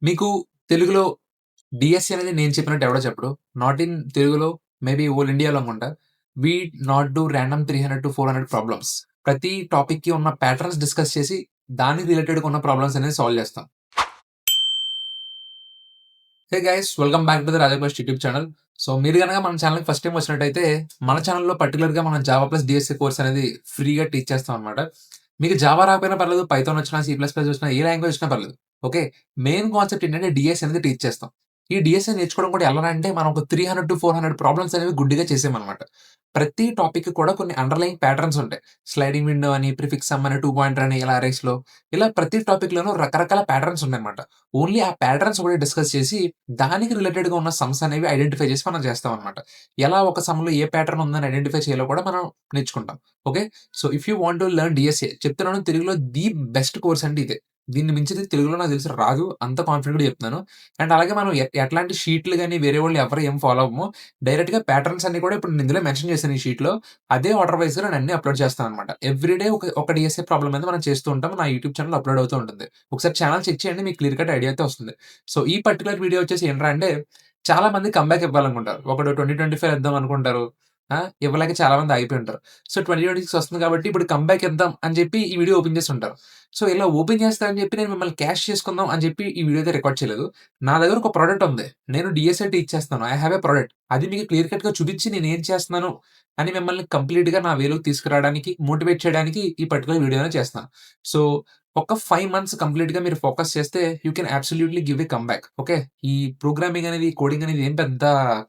మీకు తెలుగులో డీఎస్సీ అనేది నేను చెప్పినట్టు ఎవడో చెప్పడు. నాట్ ఇన్ తెలుగులో మేబీ హోల్ ఇండియాలో అనుకుంటా. వి నాట్ డూ రాండమ్ 300-400 ప్రాబ్లమ్స్. ప్రతి టాపిక్‌కి ఉన్న ప్యాటర్న్స్ డిస్కస్ చేసి, దానికి రిలేటెడ్‌గా ఉన్న ప్రాబ్లమ్స్ అనేది సాల్వ్ చేస్తాం. Hey guys! Welcome back to the Raja quest YouTube channel. So, మీరు గనక మన ఛానల్‌కి ఫస్ట్ టైమ్ వచ్చినట్టయితే, మన ఛానల్‌లో పర్టిక్యులర్‌గా మనం జావా ప్లస్ డీఎస్సీ కోర్స్ అనేది ఫ్రీగా టీచ్ చేస్తాం అనమాట. మీకు జావా రాకపోయినా పర్లేదు, పైథాన్ వచ్చినా, సి ప్లస్ ప్లస్ వచ్చినా, ఏ లాంగ్వేజ్ వచ్చినా పర్లేదు. ఓకే. మెయిన్ కాన్సెప్ట్ ఏంటంటే డీఎస్సీ అనేది టీచ్ చేస్తాం. ఈ డీఎస్సీ నేర్చుకోవడం కూడా ఎలా అంటే, మనం ఒక 300-400 ప్రాబ్లమ్స్ అనేవి గుడ్డిగా చేసామనమాట. ప్రతి టాపిక్‌కి కూడా కొన్ని అండర్‌లయింగ్ ప్యాటర్న్స్ ఉంటాయి. స్లైడింగ్ విండో అని, ప్రిఫిక్స్ సమ్ అని, 2 పాయింటర్ అని, ఇలా అరేస్‌లో ఇలా ప్రతి టాపిక్‌లోనూ రకరకాల ప్యాటర్న్స్ ఉన్నాయన్నమాట. ఓన్లీ ఆ ప్యాటర్న్స్ ఒకటి డిస్కస్ చేసి, దానికి రిలేటెడ్‌గా ఉన్న సమ్స్ అనేవి ఐడెంటిఫై చేసి మనం చేస్తామనమాట. ఎలా ఒక సమ్‌లో ఏ ప్యాటర్న్ ఉందని ఐడెంటిఫై చేయాలో కూడా మనం నేర్చుకుంటాం. Okay. So, if you want to learn DSA చెప్తున్నాను, తెలుగులో ది బెస్ట్ కోర్స్ అంటే ఇదే. దీన్ని మించిది తెలుగులో నాకు తెలిసి రాదు. అంత కాన్ఫిడెంట్‌గా చెప్తున్నాను. అండ్ అలాగే మనం ఎట్లాంటి షీట్లు గాని వేరే వాళ్ళు ఎవరు ఏం ఫాలో అవ్వము. డైరెక్ట్‌గా ప్యాటర్న్స్ అన్ని కూడా ఇప్పుడు నేను ఇందులో మెన్షన్ చేశాను ఈ షీట్‌లో. అదే ఆర్డర్ వైస్‌గా నేను అన్ని అప్‌లోడ్ చేస్తాననమాట. ఎవ్రీ డే ఒక డీఎస్ఏ ప్రాబ్లమ్ అనేది మనం చేస్తూ ఉంటాం. నా యూట్యూబ్ ఛానెల్‌లో అప్‌లోడ్ అవుతూ ఉంటుంది. ఒకసారి ఛానెల్ చెక్ చేయండి. మీకు క్లియర్ కట్ ఐడియా అయితే వస్తుంది. సో, ఈ పర్టిక్యులర్ వీడియో వచ్చేసి ఏంట్రా అంటే, చాలా మంది కమ్‌బ్యాక్ ఇవ్వాలనుకుంటారు. ఒకడు 2025 ఇద్దాం అనుకుంటారు. ఇవ్వలేక చాలా మంది ఆగిపోయి ఉంటారు. సో, 2026 వస్తుంది కాబట్టి ఇప్పుడు కమ్‌బ్యాక్ ఇద్దాం అని చెప్పి ఈ వీడియో ఓపెన్ చేసి ఉంటారు. సో, ఇలా ఓపెన్ చేస్తా అని చెప్పి నేను మిమ్మల్ని క్యాష్ చేసుకుందాం అని చెప్పి ఈ వీడియో అయితే రికార్డ్ చేయలేదు. నా దగ్గర ఒక ప్రొడక్ట్ ఉంది. నేను డీఎస్ఏ టీచ్ చేస్తాను. I have a product. అది మీకు క్లియర్ కట్‌గా చూపించి నేనేం చేస్తున్నాను అని మిమ్మల్ని కంప్లీట్‌గా నా వేలోకి తీసుకురావడానికి, మోటివేట్ చేయడానికి ఈ పర్టిక్యులర్ వీడియో అనేది చేస్తున్నాను. సో, ఒక 5 మంత్స్ కంప్లీట్‌గా మీరు ఫోకస్ చేస్తే you can absolutely give a comeback. Okay. ఈ ప్రోగ్రామింగ్ అనేది, కోడింగ్ అనేది ఏం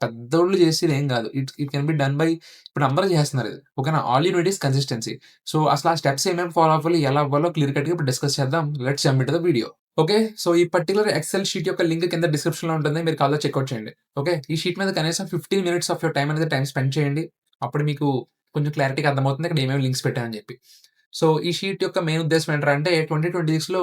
పెద్దోళ్ళు చేసేది ఏం కాదు. It can be done by ఇప్పుడు అందరూ చేస్తున్నారు ఇది. ఓకేనా. All you need is consistency. So, అసలు ఆ స్టెప్స్ ఏమేమి ఫాలో అవ్వాలి, ఎలా అవ్వాలో క్లియర్ కట్‌గా ఇప్పుడు డిస్కస్ చేద్దాం. Let's jump into the video. Okay. So, ఈ పర్టిక్యులర్ ఎక్సెల్ షీట్ యొక్క లింక్ కింద డిస్క్రిప్షన్‌లో ఉంటుంది. మీరు కావాలో చెక్‌ఔట్ చేయండి. ఓకే. ఈ షీట్ మీద కనీసం 15 మినిట్స్ ఆఫ్ యువర్ టైమ్ అనేది టైమ్ స్పెండ్ చేయండి. అప్పుడు మీకు కొంచెం క్లారిటీగా అర్థమవుతుంది ఇక్కడ ఏమేమి లింక్స్ పెట్టానని చెప్పి. సో, ఈ షీట్ యొక్క మెయిన్ ఉద్దేశ్యం ఏంట్రా అంటే 2026లో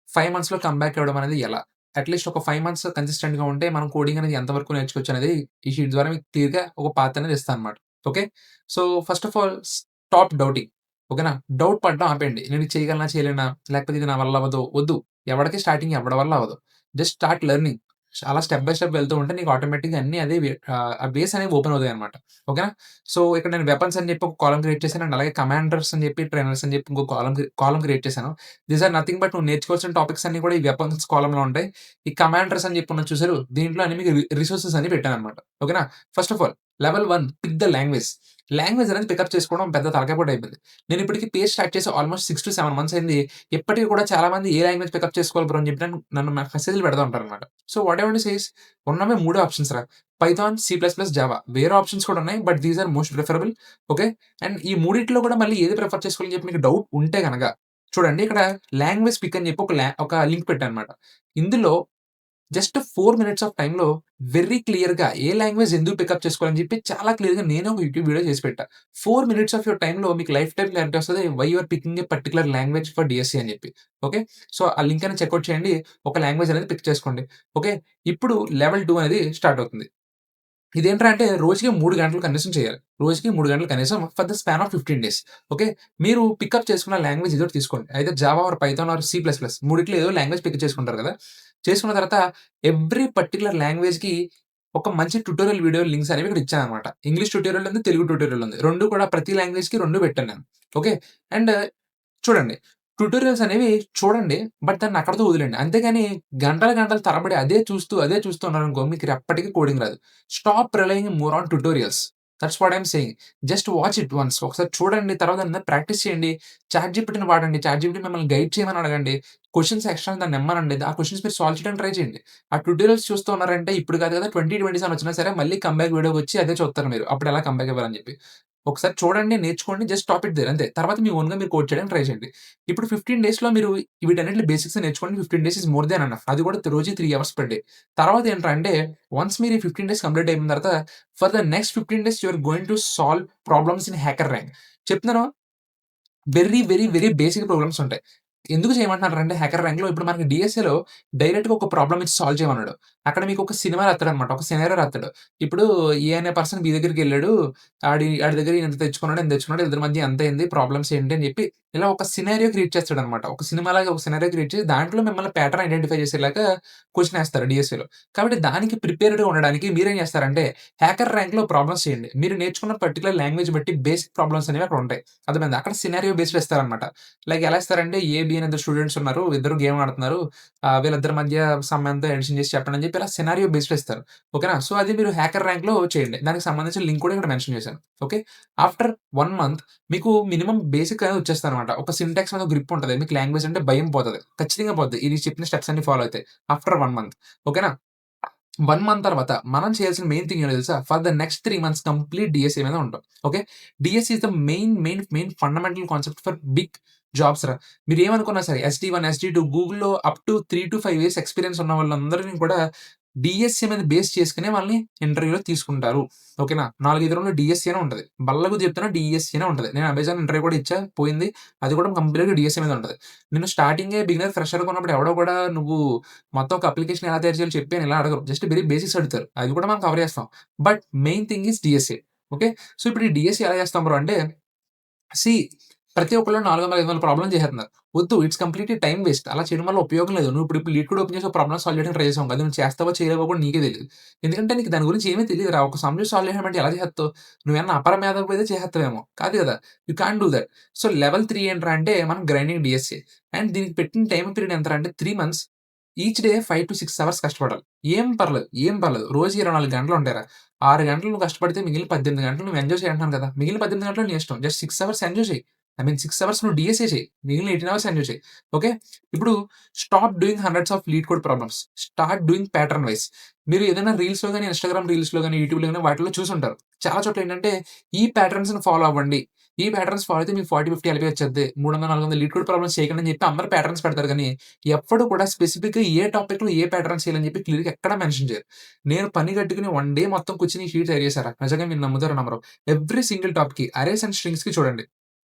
5 మంత్స్‌లో కమ్‌బ్యాక్ ఇవ్వడం అనేది ఎలా? అట్‌లీస్ట్ ఒక 5 మంత్స్ కన్సిస్టెంట్‌గా ఉంటే మనం కోడింగ్ అనేది ఎంత వరకు నేర్చుకోవచ్చు అనేది ఈ షీట్ ద్వారా మీకు క్లియర్‌గా ఒక పాత్ అనేది ఇస్తా అనమాట. Okay. So, first of all stop doubting. ఓకేనా. డౌట్ పడడం ఆపేయండి. నేను ఇది చేయగలనా? చేయలేనా? లేకపోతే ఇది నా వల్ల అవ్వదు. వద్దు. ఎవడికి స్టార్టింగ్ ఎవ్వడి వల్ల అవ్వదు. Just start learning. అలా స్టెప్ బై స్టెప్ వెళ్తూ ఉంటే నీకు ఆటోమేటిక్‌గా అన్నీ అదే ఆ బేస్ అనేవి ఓపెన్ అవుతాయన్నమాట. ఓకేనా. సో, ఇక్కడ నేను వెపన్స్ అని చెప్పి ఒక కాలమ్ క్రియేట్ చేశాను. అండ్ అలాగే కమాండర్స్ అని చెప్పి, ట్రైనర్స్ అని చెప్పి ఇంకో కాలమ్ క్రియేట్ చేశాను. దీస్ ఆర్ నథింగ్ బట్ నువ్వు నేర్చుకోవాల్సిన టాపిక్స్ అన్నీ కూడా ఈ వెపన్స్ కాలమ్‌లో ఉంటాయి. ఈ కమాండర్స్ అని చెప్పి ఉన్నది చూసారు? దీంట్లో అన్ని మీకు రిసోర్సెస్ అని పెట్టానన్నమాట. ఓకేనా. First of all level 1 pick the language. Language అనేది పికప్ చేసుకోవడం పెద్ద తలకాయ పోటు అయిపోయింది. నేను ఇప్పటికి పేజ్ స్టార్ట్ చేసి ఆల్‌మోస్ట్ 6-7 మంత్స్ అయింది. ఇప్పటికి కూడా చాలా మంది ఏ లాంగ్వేజ్ పికప్ చేసుకోవాలి బ్రో అని చెప్పి నన్ను మెసేజ్‌లు పెడతా ఉంటారన్నమాట. So, what I want to say is ఉన్నవే మూడే ఆప్షన్స్ రా. Python, C plus plus, Java. వేరే ఆప్షన్స్ కూడా ఉన్నాయి. But these are most preferable. Okay. And ఈ మూడిట్లో కూడా మళ్ళీ ఏది ప్రిఫర్ చేసుకోవాలని చెప్పి మీకు డౌట్ ఉంటే గనక చూడండి, ఇక్కడ లాంగ్వేజ్ పిక్ అని చెప్పి ఒక లింక్ పెట్టానన్నమాట. ఇందులో జస్ట్ 4 మినిట్స్ ఆఫ్ టైమ్‌లో వెరీ క్లియర్‌గా ఏ లాంగ్వేజ్ ఎందుకు పికప్ చేసుకోవాలని చెప్పి చాలా క్లియర్‌గా నేనే ఒక యూట్యూబ్ వీడియో చేసి పెట్టా. 4 మినిట్స్ ఆఫ్ యువర్ టైమ్‌లో మీకు లైఫ్ టైమ్ క్లారిటీ వస్తది. Why you are picking a particular language for DSC అని చెప్పి. ఓకే. సో, ఆ లింక్ అనేది చెక్‌ఔట్ చేయండి. ఒక లాంగ్వేజ్ అనేది పిక్ చేసుకోండి. ఓకే. ఇప్పుడు లెవెల్ 2 అనేది స్టార్ట్ అవుతుంది. ఇదేంట్రా అంటే రోజుకి 3 గంటలు కనీసం చేయాలి. రోజుకి 3 గంటలు కనీసం for the span of 15 days. Okay. మీరు పికప్ చేసుకున్న లాంగ్వేజ్ ఏదోకటి తీసుకోండి. Either Java or Python or C plus plus మూడిట్లో ఏదో లాంగ్వేజ్ పిక్ చేసుకుంటారు కదా! చేసుకున్న తర్వాత ఎవ్రి పర్టిక్యులర్ లాంగ్వేజ్‌కి ఒక మంచి ట్యుటోరియల్ వీడియో లింక్స్ అనేవి ఇక్కడ ఇచ్చాననమాట. ఇంగ్లీష్ ట్యుటోరియల్ ఉంది. తెలుగు ట్యుటోరియల్ ఉంది. 2 కూడా ప్రతి లాంగ్వేజ్‌కి 2 పెట్టాను నేను. ఓకే. అండ్ చూడండి. ట్యుటోరియల్స్ అనేవి చూడండి. బట్ దాన్ని అక్కడితో వదిలేయండి. అంతేగాని గంటలు గంటలు తరబడి అదే చూస్తూ ఉన్నారనుకో మీకు ఎప్పటికి కోడింగ్ రాదు. Stop relying more on tutorials. That's what I am saying. Just watch it once. ఒకసారి చూడండి. తర్వాత దాని మీద ప్రాక్టీస్ చేయండి. చాట్‌జీపీటీని వాడండి. చాట్‌జీపీటీ మిమ్మల్ని గైడ్ చేయమని అడగండి. క్వెషన్స్ ఎక్స్ట్రా దాన్ని ఇమ్మనండి. ఆ క్వెషన్స్ మీరు సాల్వ్ చేయడానికి ట్రై చేయండి. ఆ ట్యుటోరియల్స్ చూస్తూ ఉన్నారంటే ఇప్పుడు కాదు కదా 2027 వచ్చినా సరే మళ్ళీ కమ్‌బ్యాక్ వీడియోకొచ్చి అదే చూస్తారు మీరు. అప్పుడు ఎలా కమ్‌బ్యాక్ ఇవ్వాలని చెప్పి. ఒకసారి చూడండి, నేర్చుకోండి. జస్ట్ స్టాప్ ఇట్ దేర్ అంతే. తర్వాత మీ ఓన్‌గా మీరు కోడ్ చేయడానికి ట్రై చేయండి. ఇప్పుడు 15 డేస్‌లో మీరు వీటన్నిటిని బేసిక్స్ నేర్చుకోండి. 15 days is more than enough. అది కూడా రోజుకి 3 అవర్స్ పర్ డే. తర్వాత ఏంట్రా అంటే వన్స్ మీరు ఈ 15 డేస్ కంప్లీట్ అయిపోయిన తర్వాత for the next 15 days you are going to solve problems in HackerRank. చెప్తున్నాను. వెరీ బేసిక్ ప్రోగ్రామ్స్ ఉంటాయి. ఎందుకు చేయమంటున్నారంటే హ్యాకర్ ర్యాంక్‌లో ఇప్పుడు మనకి డీఎస్ఏలో డైరెక్ట్‌గా ఒక ప్రాబ్లమ్ ఇచ్చి సాల్వ్ చేయమన్నాడు. అక్కడ మీకు ఒక సినిమా రాత్తాడనమాట. ఒక సినారియో రాత్తాడు. ఇప్పుడు ఏ అనే పర్సన్ బి దగ్గరికెళ్ళాడు. ఆడి దగ్గర ఇంత తెచ్చుకున్నాడు, ఇంత తెచ్చుకున్నాడు. ఇద్దరి మధ్య ఎంతయింది? ప్రాబ్లమ్స్ ఏంటి? అని చెప్పి ఇలా ఒక సినారియో క్రియేట్ చేస్తాడనమాట. ఒక సినిమాలాగా ఒక సినారియో క్రియేట్ చేసి దాంట్లో మిమ్మల్ని ప్యాటర్న్ ఐడెంటిఫై చేసేలాగా క్వెషన్ ఏస్తారు డీఎస్ఏలో. కాబట్టి దానికి ప్రిపేర్డ్‌గా ఉండడానికి మీరేం చేస్తారంటే హ్యాకర్ ర్యాంక్‌లో ప్రాబ్లమ్స్ చేయండి. మీరు నేర్చుకున్న పర్టిక్యులర్ లాంగ్వేజ్ బట్టి బేసిక్ ప్రాబ్లమ్స్ అనేవి అక్కడ ఉంటాయి. అర్థమైందా? అక్కడ సినారియో బేస్డ్ ఇస్తారనమాట. లైక్ ఎలా ఇస్తారంటే ఏ, బి అని ఇద్దరు స్టూడెంట్స్ ఉన్నారు. ఇద్దరు గేమ్ ఆడుతున్నారు. వీళ్ళిద్దరి మధ్య సమ్ ఎంతో ఎడిషన్ చేసి చెప్పండి అని చెప్పి ఇలా సినారియో బేస్డ్ ఇస్తారు. ఓకేనా? సో, అది మీరు హ్యాకర్ ర్యాంక్‌లో చేయండి. దానికి సంబంధించిన లింక్ కూడా ఇక్కడ మెన్షన్ చేశాను. ఓకే. ఆఫ్టర్ 1 మంత్ మీకు మినిమమ్ బేసిక్ అనేది వచ్చేస్తదనమాట. ఒక సింటాక్స్ మీద గ్రిప్ ఉంటది. మీకు లాంగ్వేజ్ అంటే భయం పోతది. ఖచ్చితంగా పోద్ది. ఇది చెప్పిన స్టెప్స్ అన్ని ఫాలో అయితే. After 1 month. ఓకేనా? 1 మంత్ తర్వాత మనం చేయాల్సిన మెయిన్ థింగ్ ఏంటో తెలుసా? For the next 3 months complete DSA మీద ఉంటాం. Okay. DSA is the main fundamental concept for big jobs రా. మీరేమనుకున్నా సరే ఎస్‌డి1, ఎస్‌డి2 గూగుల్‌లో అప్ టు 3-5 ఇయర్స్ ఎక్స్‌పీరియన్స్ ఉన్న వాళ్ళందరిని కూడా డీఎస్ఏ మీద బేస్ చేసుకునే వాళ్ళని ఇంటర్వ్యూలో తీసుకుంటారు. ఓకేనా? 4, 5 రౌండ్‌లో డీఎస్ఏనే ఉంటది. బల్లగు చెప్తున్నా డీఎస్ఏనే ఉంటది. నేను అమెజాన్ ఇంటర్వ్యూ కూడా ఇచ్చా. పోయింది. అది కూడా కంప్లీట్‌గా డీఎస్ఏ మీద ఉంటది. నేను స్టార్టింగే బిగినర్ ఫ్రెషర్‌గా ఉన్నప్పుడు ఎవడో కూడా నువ్వు మొత్తం ఒక అప్లికేషన్ ఎలా తయారు చేయాలో చెప్పి అని ఇలా అడగరు. జస్ట్ వెరీ బేసిక్స్ అడుగుతారు. అది కూడా మనం కవర్ చేస్తాం. But main thing is DSA. Okay. So, ఇప్పుడు ఈ డీఎస్ఏ ఎలా చేస్తాం బ్రో అంటే సీ ప్రతి ఒక్కళ్ళు 400, 500 ప్రాబ్లమ్ చేసేస్తున్నారు. వద్దు. It's completely time waste. అలా చేయడం వల్ల ఉపయోగం లేదు. నువ్వు ఇప్పుడు లీడ్ కోడ్ ఓపెన్ చేసి ఒక ప్రాబ్లమ్ సాల్వ్ చేయడానికి ట్రై చేసావు. అది నువ్వు చేస్తావో చేయలేవో కూడా నీకే తెలీదు. ఎందుకంటే నీకు దాని గురించి ఏమీ తెలీదురా. ఒక సమ్ సాల్వ్ చేయడం ఎలా చేసేస్తావు? నువ్వేమన్నా అపర మేధావివైతే చేసేస్తావేమో. కాదు కదా! You can't do that. So, level 3 ఏంట్రా అంటే మనం గ్రైండింగ్ డీఎస్ఏ. అండ్ దీనికి పెట్టిన టైమ్ పీరియడ్ ఎంతరా అంటే 3 మంత్స్. ఈచ్ డే 5-6 అవర్స్ కష్టపడాలి. ఏం పర్లేదు. రోజుకి 24 గంటలు ఉంటాయిరా. 6 గంటలు నువ్వు కష్టపడితే మిగిలిన 18 గంటలు నువ్వు ఎంజాయ్ చెయి అంటున్నాను కదా! మిగిలిన 18 గంటలు నీ ఇష్టం. జస్ట్ 6 అవర్స్ ఎంజాయ్ చెయి. 6 అవర్స్ నువ్వు డీఎస్ఏ చెయి. మిగిలిన 18 అవర్స్ ఎంజాయ్ చెయి. ఓకే. ఇప్పుడు stop doing hundreds of LeetCode problems. Start doing pattern wise. మీరు ఏదైనా రీల్స్‌లో గాని, ఇన్‌స్టాగ్రామ్ రీల్స్‌లో గాని, యూట్యూబ్‌లో గాని వాటిలో చూసుంటారు. చాలా చోట్ల ఏంటంటే ఈ ప్యాటర్న్స్‌ని ఫాలో అవ్వండి. ఈ ప్యాటర్న్స్ ఫాలో అయితే మీకు 40, 50 ఎల్‌పీ వచ్చేద్ది. 300, 400 లీడ్ కోడ్ ప్రాబ్లమ్స్ చేయకండి అని చెప్పి అందరూ ప్యాటర్న్స్ పెడతారు గానీ, ఎవ్వడు కూడా స్పెసిఫిక్‌గా ఏ టాపిక్‌లో ఏ ప్యాటర్న్స్ చేయాలని చెప్పి క్లియర్‌గా ఎక్కడ మెన్షన్ చేయరు. నేను పని కట్టుకొని 1 డే మొత్తం కూర్చొని ఈ షీట్ తయారు చేశారా. నిజంగా మీరు నమ్ముతారో నమ్మరో. ఎవ్రి సింగిల్ టాపిక్‌కి అరేస్ అండ్ స్ట్రింగ్స్‌కి చూడండి.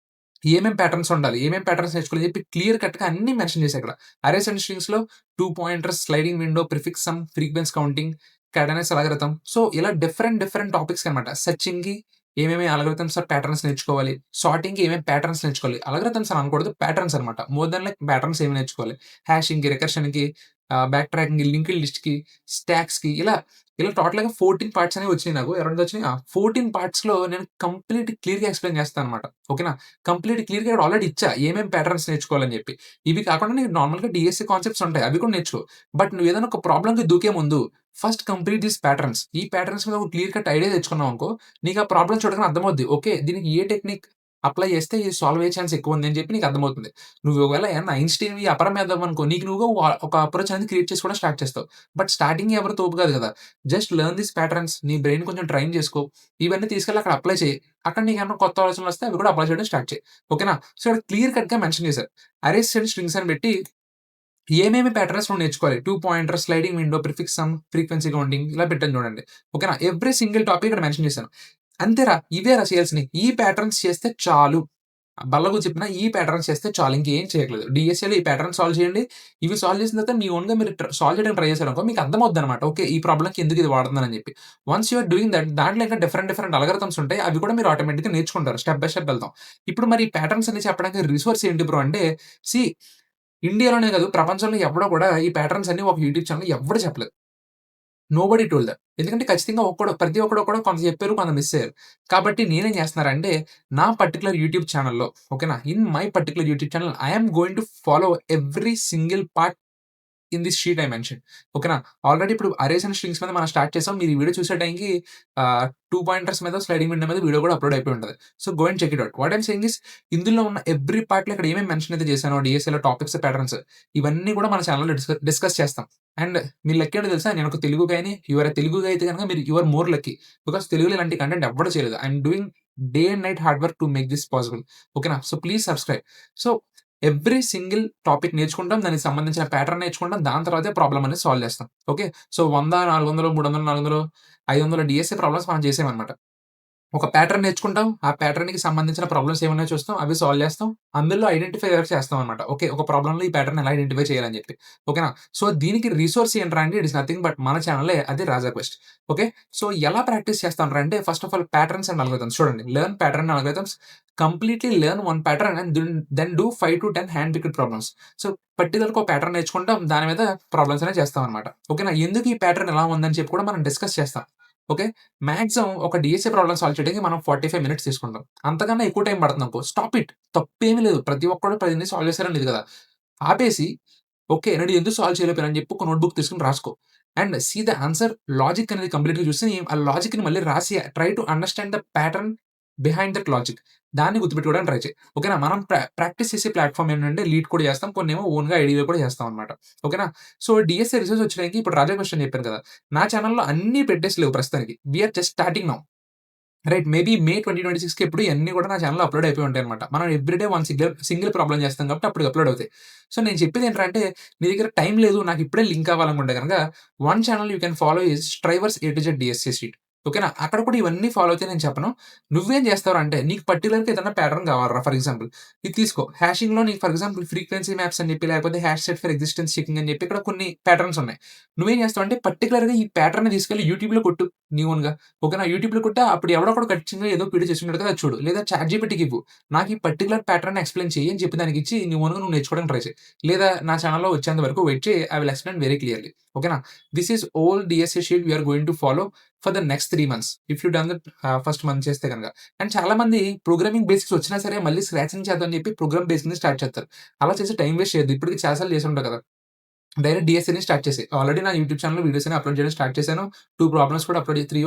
ఏమేం ప్యాటర్న్స్ ఉండాలి? ఏమేం ప్యాటర్న్స్ నేర్చుకోవాలని చెప్పి క్లియర్ కట్‌గా అన్నీ మెన్షన్ చేశా ఇక్కడ. అరేస్ అండ్ స్ట్రింగ్స్‌లో 2 pointers, sliding window, prefix sum, frequency counting, Kadane's algorithm. So, ఇలా డిఫరెంట్ టాపిక్స్ అన్నమాట. సెర్చింగ్‌కి ఏమేమి అల్గోరిథమ్స్ ఆర్ ప్యాటర్న్స్ నేర్చుకోవాలి. సార్టింగ్‌కి ఏమేం ప్యాటర్న్స్ నేర్చుకోవాలి. అల్గోరిథమ్స్ అని అనకూడదు. ప్యాటర్న్స్ అన్నమాట. మోర్ థాన్ లైక్ ప్యాటర్న్స్ ఏమి నేర్చుకోవాలి. హ్యాషింగ్‌కి, రికర్షన్‌కి, బ్యాక్ ట్రాకింగ్‌కి, లింక్డ్ లిస్ట్‌కి, స్టాక్స్‌కి ఇలా టోటల్‌గా 14 పార్ట్స్ అనేవి వచ్చినాయి నాకు. ఎవరిది వచ్చినాయి? 14 పార్ట్స్‌లో నేను కంప్లీట్ క్లియర్‌గా ఎక్స్‌ప్లెయిన్ చేస్తానన్నమాట. ఓకేనా? కంప్లీట్ క్లియర్‌గా ఇక్కడ ఆల్రెడీ ఇచ్చా. ఏమేం ప్యాటర్న్స్ నేర్చుకోవాలని చెప్పి. ఇవి కాకుండా నీకు నార్మల్‌గా డీఎస్సీ కాన్సెప్ట్స్ ఉంటాయి. అవి కూడా నేర్చుకో. బట్ నువ్వు ఏదైనా ఒక ప్రాబ్లమ్‌కి దూకే ముందు ఫస్ట్ కంప్లీట్ థీస్ ప్యాటర్న్స్. ఈ ప్యాటర్న్స్ మీద ఒక క్లియర్ కట్ ఐడియా తెచ్చుకున్నావనుకో, నీకు ఆ ప్రాబ్లమ్ చూడగానే అర్థమవుద్ది. ఓకే. దీనికి ఏ టెక్నిక్ అప్లై చేస్తే ఇది సాల్వ్ అయ్యే ఛాన్స్ ఎక్కువ ఉంది అని చెప్పి నీకు అర్థమవుతుంది. నువ్వు ఒకవేళ ఏమన్నా ఐన్‌స్టీన్‌వి అపర మేధావనుకో, నీకు నువ్వుగా ఒక అప్రోచ్ అనేది క్రియేట్ చేసుకోవడం స్టార్ట్ చేస్తావు. బట్ స్టార్టింగే ఎవరు తోపు కాదు కదా! Just learn these patterns. నీ బ్రెయిన్ కొంచెం ట్రైన్ చేసుకో. ఇవన్నీ తీసుకెళ్ళి అక్కడ అప్లై చెయ్యి. అక్కడ నీకేమన్నా కొత్త ఆలోచనలొస్తే అవి కూడా అప్లై చేయడం స్టార్ట్ చెయి. ఓకేనా? సో, ఇక్కడ క్లియర్ కట్‌గా మెన్షన్ చేశారు. అరేస్ అండ్ స్ట్రింగ్స్ అని పెట్టి ఏమేమి ప్యాటర్న్స్ నువ్వు నేర్చుకోవాలి. 2 pointer, sliding window, prefix some, frequency counting ఇలా పెట్టాను చూడండి. ఓకేనా? ఎవ్రి సింగిల్ టాపిక్ ఇక్కడ మెన్షన్ చేశాను. అంతేరా ఇవేరా చేయాల్సినయి. ఈ ప్యాటర్న్స్ చేస్తే చాలు. బల్లగు చెప్పిన ఈ ప్యాటర్న్స్ చేస్తే చాలు. ఇంకేం చేయట్లేదు. డీఎస్ఏలో ఈ ప్యాటర్న్ సాల్వ్ చేయండి. ఇవి సాల్వ్ చేసిన తర్వాత మీ ఓన్‌గా మీరు సాల్వ్ చేయడానికి ట్రై చేశారనుకో మీకు అర్థమవుద్దనమాట. ఓకే. ఈ ప్రాబ్లమ్‌కి ఎందుకు ఇది వాడుతున్నానని చెప్పి. Once you are doing that దాంట్లో ఇంకా డిఫరెంట్ అల్గోరిథమ్స్ ఉంటాయి. అవి కూడా మీరు ఆటోమేటిక్‌గా నేర్చుకుంటారు. స్టెప్ బై స్టెప్ వెళ్తాం. ఇప్పుడు మరి ఈ ప్యాటర్న్స్ అన్ని చెప్పడానికి రిసోర్స్ ఏంటి బ్రో అంటే సీ ఇండియాలోనే కాదు ప్రపంచంలో ఎవ్వడు కూడా ఈ ప్యాటర్న్స్ అన్ని ఒక యూట్యూబ్ ఛానెల్‌లో ఎవ్వడు చెప్పలేదు. Nobody told that. ఎందుకంటే ఖచ్చితంగా ప్రతి ఒక్కడు కూడా కొంత చెప్పారు, కొంత మిస్ అయ్యారు. కాబట్టి నేనేం చేస్తున్నానంటే నా పర్టిక్యులర్ యూట్యూబ్ ఛానెల్‌లో ఓకేనా? In my particular YouTube channel I am going to follow every single part in this sheet I mention. ఓకేనా? ఆల్రెడీ ఇప్పుడు అరేస్ అండ్ స్ట్రింగ్స్ మీద మనం స్టార్ట్ చేసాం. మీరు ఈ వీడియో చూసే టైంకి 2 పాయింటర్స్ మీద, స్లైడింగ్ విండో మీద వీడియో కూడా అప్‌లోడ్ అయిపోయి ఉంటది. So, go and check it out. What I'm saying is ఇందులో ఉన్న ఎవ్రి పార్ట్‌లో ఇక్కడ ఏమేమి మెన్షన్ అయితే చేశానో డీఎస్ఏలో టాపిక్స్, ప్యాటర్న్స్ ఇవన్నీ కూడా మన ఛానెల్‌లో డిస్కస్ చేస్తాం. అండ్ మీ లక్ ఏంటో తెలుసా? నేనొక తెలుగు గాయని. You are a Telugu guy అయితే గనుక మీరు you are more lucky. Because తెలుగులో ఇలాంటి కంటెంట్ ఎవ్వడు చేయలేదు. I am doing day and night hard work to make this possible. ఓకేనా? So, please subscribe. So, every single topic నేర్చుకుంటాం. దానికి సంబంధించిన ప్యాటర్న్ నేర్చుకుంటాం. దాని తర్వాతే ప్రాబ్లమ్ అనేది సాల్వ్ చేస్తాం. ఓకే. సో, 100, 400, 300, 400, 500 డీఎస్ఏ ప్రాబ్లమ్స్ మనం చేసామన్నమాట. ఒక ప్యాటర్న్ నేర్చుకుంటాం. ఆ ప్యాటర్న్‌కి సంబంధించిన ప్రాబ్లమ్స్ ఏమున్నాయో చూస్తాం. అవి సాల్వ్ చేస్తాం. అందులో ఐడెంటిఫై చేస్తామనమాట. ఓకే. ఒక ప్రాబ్లమ్‌లో ఈ ప్యాటర్న్ ఎలా ఐడెంటిఫై చేయాలని చెప్పి. ఓకేనా? సో, దీనికి రిసోర్స్ ఏంట్రా అంటే ఇట్ ఈస్ నథింగ్ బట్ మన ఛానలే అది రాజా క్వెస్ట్. ఓకే. సో, ఎలా ప్రాక్టీస్ చేస్తానురా అంటే first of all patterns and algorithms చూడండి. లెర్న్ ప్యాటర్న్ అండ్ అల్గోరిథమ్స్ కంప్లీట్‌లీ learn one pattern and then do 5-10 hand picked problems. So, పర్టిక్యులర్‌గా ఒక ప్యాటర్న్ నేర్చుకుంటాం. దాని మీద ప్రాబ్లమ్స్ అనేవి చేస్తామనమాట. ఓకేనా? ఎందుకు ఈ ప్యాటర్న్ ఎలా ఉందని చెప్పి కూడా మనం డిస్కస్ చేస్తాం. ఓకే. మాక్సిమం ఒక డీఎస్ఏ ప్రాబ్లమ్ సాల్వ్ చేయడానికి మనం 45 మినిట్స్ తీసుకుంటాం. అంతకన్నా ఎక్కువ టైం పడుతుందనుకో స్టాప్ ఇట్. తప్పేమి లేదు. ప్రతి ఒక్కడు 10 మినిట్స్ సాల్వ్ చేశారని లేదు కదా! ఆపేసి ఓకే. నేను ఎందుకు సాల్వ్ చేయలేకపోయాను అని చెప్పి ఒక నోట్‌బుక్ తీసుకొని రాసుకో. And see the answer logic అనేది కంప్లీట్‌గా చూసి ఆ లాజిక్‌ని మళ్ళీ రాసి try to understand the pattern behind that logic. దాన్ని గుర్తుపెట్టుకోవడానికి ట్రై చెయి. ఓకేనా? మనం ప్రాక్టీస్ చేసే ప్లాట్‌ఫార్మ్ ఏంటంటే లీడ్ కూడా చేస్తాం. కొన్నేమో ఓన్‌గా ఐడియాలో కూడా చేస్తాం అన్నమాట. ఓకేనా? సో, డీఎస్ఏ రిజల్ట్స్ వచ్చినాయి. ఇప్పుడు రాజా క్వెషన్ చెప్పాను కదా! నా ఛానెల్‌లో అన్నీ పెట్టేసి లేవు ప్రస్తుతానికి. We are just starting now. Right. Maybe May 2026కి ఎప్పుడు ఇయన్నీ కూడా నా ఛానెల్‌లో అప్‌లోడ్ అయిపోయి ఉంటాయన్నమాట. మనం ఎవ్రీడే వన్ సింగిల్ ప్రాబ్లమ్ చేస్తాం కాబట్టి అప్పటికి అప్‌లోడ్ అవుతాయి. సో, నేను చెప్పేది ఏంట్రా అంటే నీ దగ్గర టైం లేదు. నాకు ఇప్పుడే లింక్ కావాలనుకుంటే గనక one channel you can follow is strivers A to Z DSA sheet. ఓకేనా? అక్కడ కూడా ఇవన్నీ ఫాలో అయితే నేను చెప్పను. నువ్వేం చేస్తావురా అంటే నీకు పర్టిక్యులర్‌గా ఏదైనా ప్యాటర్న్ కావాలిరా ఫర్ ఎగ్జాంపుల్ ఇది తీసుకో. హ్యాషింగ్‌లో నీకు ఫర్ ఎగ్జాంపుల్ ఫ్రీక్వెన్సీ మ్యాప్స్ అని చెప్పి లేకపోతే hash set for existence checking అని చెప్పి ఇక్కడ కొన్ని ప్యాటర్న్స్ ఉన్నాయి. నువ్వేం చేస్తావంటే పర్టిక్యులర్‌గా ఈ ప్యాటర్న్‌ని తీసుకెళ్ళి యూట్యూబ్‌లో కొట్టు నీ ఓన్‌గా. ఓకేనా? యూట్యూబ్‌లో కొట్టా అప్పుడు ఎవడో ఒకడు ఖచ్చితంగా ఏదో వీడియో చేసినట్టు కదా అది చూడు. లేదా చాట్‌జీపీటీకి ఇవ్వు. నాకు ఈ పర్టిక్యులర్ ప్యాటర్న్ ఎక్స్‌ప్లెయిన్ చెయ్యి అని చెప్పి దానికిచ్చి నీ ఓన్‌గా నువ్వు నేర్చుకోవడానికి ట్రై చెయి. లేదా నా ఛానెల్‌లో వచ్చేంత వరకు వెయిట్ చేయి. I will explain very clearly. ఓకేనా? This is all DSA sheet we are going to follow for the next 3 months. If you done that first month చేస్తే గనక. అండ్ చాలా మంది ప్రోగ్రామింగ్ బేసిక్స్ వచ్చినా సరే మళ్ళీ స్క్రాచ్ నుంచి చేద్దాం అని చెప్పి ప్రోగ్రామ్ బేసిక్ నుంచి స్టార్ట్ చేస్తారు. అలా చేసి టైమ్ వేస్ట్ చేయొద్దు. ఇప్పటికి చాలా సార్లు చేసి ఉంటావు కదా! డైరెక్ట్ డీఎస్ఏని స్టార్ట్ చేసేయి. ఆల్రెడీ నా యూట్యూబ్ ఛానెల్‌లో వీడియోస్ అన్ని అప్‌లోడ్ చేయడం స్టార్ట్ చేశాను. 2 ప్రాబ్లమ్స్ కూడా అప్‌లోడ్ 3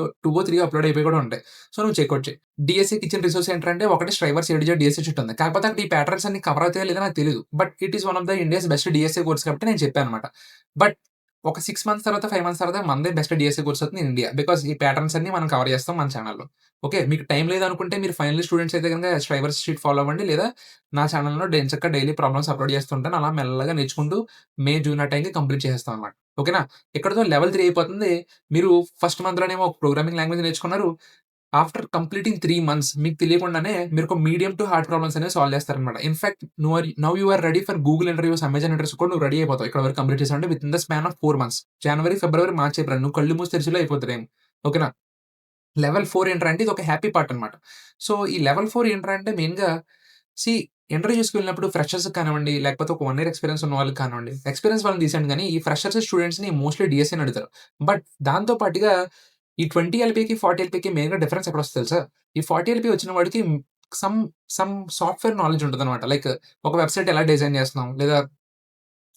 అప్‌లోడ్ అయిపోయి కూడా ఉంటాయి. సో, నువ్వు చెక్‌ఔట్ చెయి. డీఎస్ఏకి ఇచ్చిన రిసోర్స్ ఏంటంటే ఒకటి స్ట్రైవర్స్ ఏడిజెడ్ డీఎస్ఏ షీట్ ఉంది. కాకపోతే అక్కడ ఈ ప్యాటర్న్స్ అన్ని కవర్ అవుతాయో లేదో నాకు తెలీదు. But it is one of the India's best DSA course కాబట్టి నేను చెప్పానన్నమాట. బట్ ఒక 6 మంత్స్ తర్వాత, 5 మంత్స్ తర్వాత మనదే బెస్ట్ డీఎస్ఏ కోర్స్ అవుతుంది ఇన్ ఇండియా. బికాజ్ ఈ ప్యాటర్న్స్ అన్ని మనం కవర్ చేస్తాం మన ఛానెల్‌లో. ఓకే. మీకు టైం లేదనుకుంటే మీరు ఫైనల్ ఇయర్ స్టూడెంట్స్ అయితే గనుక స్ట్రైవర్స్ షీట్ ఫాలో అవ్వండి. లేదా నా ఛానెల్‌లో ఎంచక్కా డైలీ ప్రాబ్లమ్స్ అప్‌లోడ్ చేస్తుంటాను. అలా మెల్లగా నేర్చుకుంటూ మే, జూన్ ఆ టైంకి కంప్లీట్ చేసేస్తాం అన్నమాట. ఓకేనా? ఇక్కడితో లెవెల్ 3 అయిపోతుంది. మీరు ఫస్ట్ మంత్‌లోనేమో ఒక ప్రోగ్రామింగ్ లాంగ్వేజ్ నేర్చుకున్నారు. ఆఫ్టర్ కంప్లీటింగ్ 3 మంత్స్ మీకు తెలియకుండానే మీరు ఒక మీడియం టు హార్డ్ ప్రాబ్లమ్స్ అనేవి సాల్వ్ చేస్తారన్నమాట. In fact now you are ready for Google interviews, Amazon interviews కూడా నువ్వు రెడీ అయిపోతావు. ఇక్కడ వరకు కంప్లీట్ చేసావంటే within the span of 4 months. జనవరి, ఫిబ్రవరి, మార్చ్, ఏప్రిల్ నువ్వు కళ్ళు మూసి తెరిచేలోపు అయిపోద్ది టైం. ఓకేనా? లెవెల్ 4 ఏంట్రా అంటే ఇదొక హ్యాపీ పార్ట్ అనమాట. సో, ఈ లెవెల్ 4 ఏంట్రా అంటే మెయిన్‌గా సీ ఇంటర్‌వ్యూస్‌కి వెళ్ళినప్పుడు ఫ్రెషర్స్‌కి కానివ్వండి, లేకపోతే ఒక 1 ఇయర్ ఎక్స్‌పీరియన్స్ ఉన్న వాళ్ళకి కానివ్వండి, ఎక్స్‌పీరియన్స్ వాళ్ళని తీసేయండి గానీ, ఈ ఫ్రెషర్స్ స్టూడెంట్స్‌ని మోస్ట్‌లీ డీఎస్ఏని అడుగుతారు. బట్ దాంతో పాటుగా ఈ 20 ఎల్‌పీకి, 40 ఎల్‌పీకి మెయిన్‌గా డిఫరెన్స్ ఎక్కడొస్తదో తెలుసా? ఈ 40 ఎల్‌పీ వచ్చిన వాడికి సమ్ సమ్ సాఫ్ట్‌వేర్ నాలెడ్జ్ ఉంటదనమాట. లైక్ ఒక వెబ్‌సైట్ ఎలా డిజైన్ చేస్తున్నాం, లేదా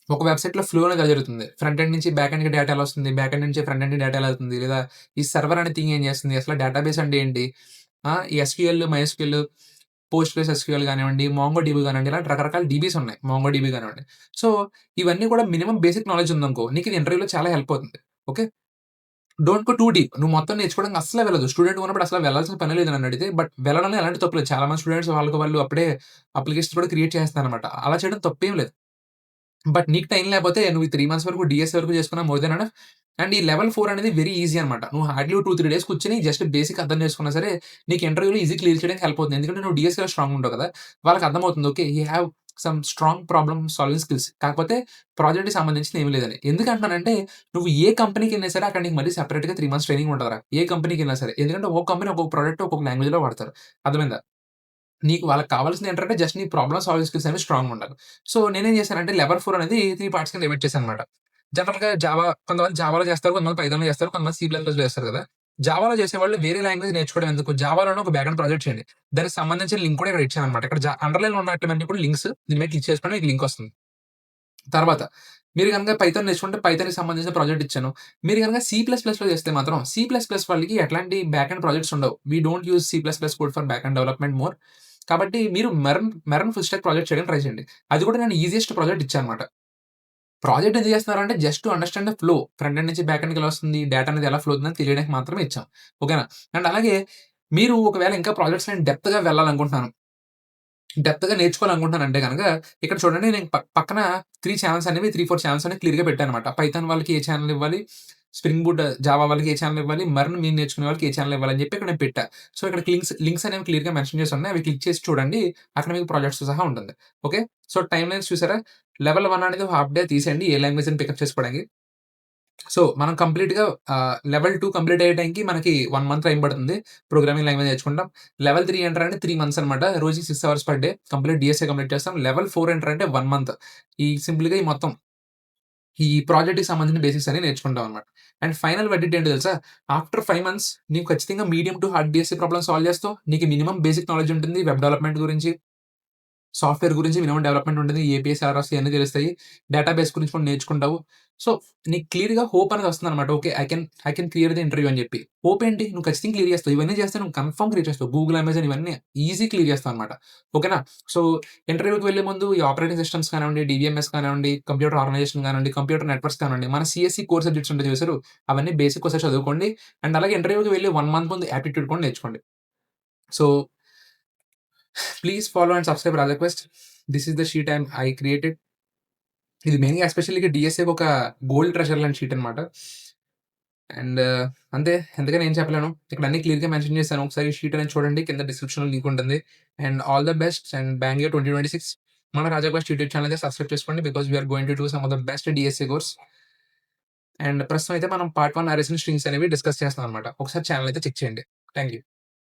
ఒక వెబ్‌సైట్‌లో ఫ్లో అనేది ఎలా జరుగుతుంది. ఫ్రంట్ ఎండ్ నుంచి బ్యాక్ ఎండ్‌కి డేటా ఎలా వస్తుంది, బ్యాక్ ఎండ్ నుంచి ఫ్రంట్ ఎండ్‌కి డేటా ఎలా వెళ్తుంది, లేదా ఈ సర్వర్ అనే థింగ్ ఏం చేస్తుంది, అసలు డేటాబేస్ అంటే ఏంటి? ఈ ఎస్‌క్యూఎల్, మైఎస్‌క్యూఎల్, పోస్ట్‌గ్రెస్ ఎస్‌క్యూఎల్ గానివ్వండి, మోంగోడీబీ గానివ్వండి, ఇలా రకరకాల డీబీస్ ఉన్నాయి. మోంగోడీబీ గానివ్వండి. సో, ఇవన్నీ కూడా మినిమమ్ బేసిక్ నాలెడ్జ్ ఉందనుకో, నీకు ఇది ఇంటర్వ్యూలో చాలా హెల్ప్ అవుతుంది. Okay. Don't go too deep. నువ్వు మొత్తం నేర్చుకోవడానికి అస్సలే వెళ్ళొద్దు. స్టూడెంట్‌గా ఉన్నప్పుడు అసలు వెళ్ళాల్సిన పనే లేదు నన్నడిగితే. బట్ వెళ్ళడంలో ఎలాంటి తప్పు లేదు. చాలా మంది స్టూడెంట్స్ వాళ్ళకి వాళ్ళు అప్పుడే అప్లికేషన్స్ కూడా క్రియేట్ చేస్తున్నారనమాట. అలా చేయడం తప్పేం లేదు. బట్ నీకు టైం లేకపోతే నువ్వు ఈ 3 మంత్స్ వరకు డీఎస్‌ఏ వరకు చేసుకున్నా మోర్ దెన్ ఎనఫ్. అండ్ ఈ లెవెల్ 4 అనేది వెరీ ఈజీ అనమాట. నువ్వు హార్డ్‌లీ 2, 3 డేస్ కూర్చొని జస్ట్ బేసిక్ అర్థం చేసుకున్నా సరే, నీకు ఇంటర్వ్యూలో ఈజీ క్లియర్ చేయడానికి హెల్ప్ అవుతుంది. ఎందుకంటే నువ్వు డీఎస్‌ఏలో స్ట్రాంగ్ ఉంటావు కదా! వాళ్ళకి అర్థమవుతుంది. Okay. He have some strong problem solving skills. కాకపోతే ప్రాజెక్ట్‌కి సంబంధించింది ఏమి లేదని. ఎందుకంటున్నానంటే నువ్వు ఏ కంపెనీకెళ్ళినా సరే అక్కడ నీకు మళ్ళీ సెపరేట్‌గా 3 మంత్స్ ట్రైనింగ్ ఉంటదిరా. ఏ కంపెనీకెళ్ళినా సరే. ఎందుకంటే ఒక్కొక్క కంపెనీ ఒక్కొక్క ప్రొడక్ట్ ఒక్కొక్క లాంగ్వేజ్‌లో వాడతారు. అర్థమైందా? నీకు వాళ్ళకి కావాల్సింది ఏంటంటే జస్ట్ నీ ప్రాబ్లమ్ సాల్వింగ్ స్కిల్స్ అనేవి స్ట్రాంగ్‌గా ఉండాలి. సో, నేనేం చేశానంటే లెవెల్ 4 అనేది 3 పార్ట్స్ కింద డివైడ్ చేశానన్నమాట. జనరల్‌గా కొంతమంది జావాలో చేస్తారు, కొంతమంది పైథాన్‌లో చేస్తారు, కొంతమంది సి ప్లస్ ప్లస్‌లో చేస్తారు కదా! జావాలో చేసేవాళ్ళు వేరే లాంగ్వేజ్ నేర్చుకోవడం ఎందుకు? జావాలోనే ఒక బ్యాక్ ఎండ్ ప్రాజెక్ట్ చేయండి. దానికి సంబంధించిన లింక్ కూడా ఇక్కడ ఇచ్చానన్నమాట. ఇక్కడ అండర్‌లైన్‌లో ఉన్నటివన్నీ కూడా లింక్స్. దీని మీద క్లిక్ చేసుకోండి మీకు లింక్ వస్తుంది. తర్వాత మీరు గనుక పైథాన్ నేర్చుకుంటే పైథాన్‌కి సంబంధించిన ప్రాజెక్ట్ ఇచ్చాను. మీరు గనుక సి ప్లస్ ప్లస్‌లో చేస్తే మాత్రం సి ప్లస్ ప్లస్ వాళ్ళకి ఎట్లాంటి బ్యాక్ ఎండ్ ప్రాజెక్ట్స్ ఉండవు. We don't use C plus plus code for back end development more. కాబట్టి మీరు మెరన్ ఫుల్ స్టాక్ ప్రాజెక్ట్ చేయడానికి ట్రై చేయండి. అది కూడా నేను ఈజియెస్ట్ ప్రాజెక్ట్ ఇచ్చానన్నమాట. ప్రాజెక్ట్ ఎందుకు చేస్తున్నారంటే just to understand the flow. Front end నుంచి బ్యాక్ ఎండ్‌కి ఎలా వస్తుంది, డేటా అనేది ఎలా ఫ్లో అవుతుందని తెలియడానికి మాత్రమే ఇచ్చాం. ఓకేనా? అండ్ అలాగే మీరు ఒకవేళ ఇంకా ప్రాజెక్ట్స్‌లో డెప్త్‌గా వెళ్ళాలనుకుంటున్నాను. డెప్త్‌గా నేర్చుకోవాలనుకుంటున్నానంటే గనక, ఇక్కడ చూడండి నేను పక్కన 3 ఛానెల్స్ అనేవి 3, 4 ఛానెల్స్ అనేవి క్లియర్‌గా పెట్టానన్నమాట. పైథాన్ వాళ్ళకి ఏ ఛానెల్ ఇవ్వాలి, స్ప్రింగ్ బూట్ జావా వాళ్ళకి ఏ ఛానెల్ ఇవ్వాలి, మెర్న్ మీరు నేర్చుకునే వాళ్ళకి ఏ ఛానెల్ ఇవ్వాలని చెప్పి ఇక్కడ నేను పెట్టా. సో, ఇక్కడ లింక్స్ అనేవి క్లియర్‌గా మెన్షన్ చేసి ఉన్నాయి. అవి క్లిక్ చేసి చూడండి. అక్కడ మీకు ప్రాజెక్ట్స్‌తో సహా ఉంటుంది. ఓకే. సో, టైమ్‌లైన్స్ చూసారా? లెవెల్ 1 అనేది హాఫ్ డే తీసేయండి ఏ లాంగ్వేజ్‌ని పికప్ చేసుకోవడానికి. సో, మనం కంప్లీట్‌గా లెవెల్ 2 కంప్లీట్ అయ్యే టైంకి మనకి 1 మంత్ టైం పడుతుంది. ప్రోగ్రామింగ్ లాంగ్వేజ్ నేర్చుకుంటాం. లెవెల్ 3 ఏంట్రా అంటే 3 మంత్స్ అనమాట. రోజుకి 6 hours per day complete DSA complete చేస్తాం. లెవెల్ 4 ఏంట్రా అంటే 1 మంత్. సింపుల్‌గా ఈ మొత్తం ఈ ప్రాజెక్ట్‌కి సంబంధించిన బేసిక్స్ అన్ని నేర్చుకుంటాం అనమాట. అండ్ ఫైనల్ వెర్డిక్ట్ ఏంటో తెలుసా? ఆఫ్టర్ 5 మంత్స్ నీకు ఖచ్చితంగా medium to hard DSA problem solve చేస్తావు. నీకు మినిమమ్ బేసిక్ నాలెడ్జ్ ఉంటుంది. వెబ్ డెవలప్‌మెంట్ గురించి, సాఫ్ట్‌వేర్ గురించి మినిమమ్ డెవలప్‌మెంట్ ఉంటుంది. ఏపీఎస్, ఎలా రాస్తాయి అన్నీ తెలుస్తాయి. డేటాబేస్ గురించి కూడా నేర్చుకుంటావు. సో, నీకు క్లియర్‌గా హోప్ అనేది వస్తుందన్నమాట. Okay. I can clear the interview అని చెప్పి. హోప్ ఏంటి? నువ్వు ఖచ్చితంగా క్లియర్ చేస్తావు. ఇవన్నీ చేస్తే నువ్వు కన్ఫర్మ్ క్లియర్ చేస్తావు. గూగుల్, అమెజాన్ ఇవన్నీ ఈజీ క్లియర్ చేస్తావన్నమాట. ఓకేనా? సో, ఇంటర్వ్యూకి వెళ్ళే ముందు ఈ ఆపరేటింగ్ సిస్టమ్స్ కానివ్వండి, డీబీఎంఎస్ కానివ్వండి, కంప్యూటర్ ఆర్గనైజేషన్ కానివ్వండి, కంప్యూటర్ నెట్వర్క్స్ కానివ్వండి, మన సీఎస్‌సి కోర్ సబ్జెక్ట్స్ ఉంటాయి చూసారు? అవన్నీ బేసిక్ ఒకసారి చదువుకోండి. అండ్ అలాగే ఇంటర్వ్యూకి వెళ్ళి 1 మంత్ ముందు యాప్టిట్యూడ్ కూడా నేర్చుకోండి. So, please follow and subscribe Raja Quest. This is the sheet I created. ఇది మెయిన్‌గా ఎస్పెషల్లీ డీఎస్ఏకి ఒక గోల్డ్ ట్రెజర్ లాంటి షీట్ అనమాట. అండ్ అంతే. ఎంతకని ఏం చెప్పలేను. ఇక్కడ అన్ని క్లియర్‌గా మెన్షన్ చేశాను. ఒకసారి షీట్ అనేది చూడండి. కింద డిస్క్రిప్షన్‌లో లింక్ ఉంటుంది. And all the best and bang your 2026. మన రాజాక్వెస్ట్ యూట్యూబ్ ఛానెల్ అయితే సబ్స్క్రైబ్ చేసుకోండి. Because we are going to do some of the best DSA course. And ప్రస్తుతం అయితే మనం పార్ట్ 1 అరేస్ అండ్ స్ట్రింగ్స్ అనేవి డిస్కస్ చేస్తున్నాం అనమాట. ఒకసారి ఛానెల్ అయితే చెక్ చేయండి. Thank you.